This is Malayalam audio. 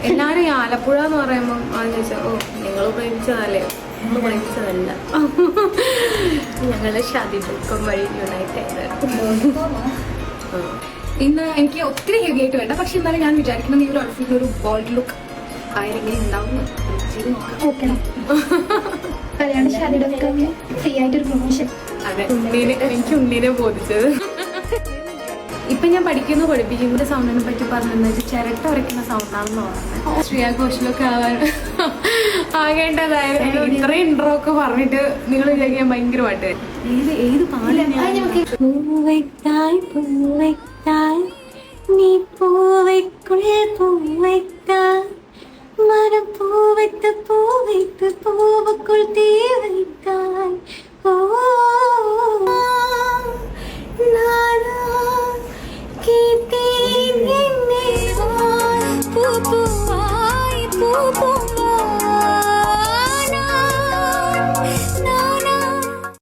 എല്ലാരും ഈ ആലപ്പുഴ എന്ന് പറയുമ്പോൾ ചോദിച്ചാൽ ഓ നിങ്ങൾ പ്രേമിച്ചതല്ലേ, നമ്മൾ പ്രേമിച്ചതല്ല, ഞങ്ങള് ഷാദി ദുഃഖം വഴി യുണൈറ്റ് ആയതായിരുന്നു. ഇന്ന് എനിക്ക് ഒത്തിരി ഹെവി ആയിട്ട് വേണ്ട, പക്ഷെ എന്നാലും ഞാൻ വിചാരിക്കുന്നത് ഈ ഒരു ഔട്ട്ഫിറ്റിൽ ഒരു ബോൾഡ് ലുക്ക് ആയെങ്ങനെ ഉണ്ടാവും. കല്യാണ ഷാദിയുടെ ഫ്രീ ആയിട്ടൊരു പ്രൊമോഷൻ. അതെ, എനിക്ക് ഉണ്ണിനെ ബോധിച്ചത്. ഇപ്പൊ ഞാൻ പഠിപ്പിക്കുന്ന സൗണ്ടിനെ പറ്റി പറഞ്ഞെന്ന് വെച്ചാൽ ചിരട്ട വരയ്ക്കുന്ന സൗണ്ടാണെന്ന് പറഞ്ഞത്. ശ്രീയ ഘോഷിലൊക്കെ ആകേണ്ടതായിരുന്നു. ഇത്രയും ഇൻട്രോ ഒക്കെ പറഞ്ഞിട്ട് നിങ്ങൾ വിചാരിക്കാൻ ഭയങ്കര പാട്ട്. ഏത് പാടാണ്? നീ പൂവയ്ക്കുൾ പൂവയ്ക്കാൻ മരം പൂവയ്ത്ത് പൂവയ്ത്ത് പൂവക്കുൾ തീ വയ്ക്കാൻ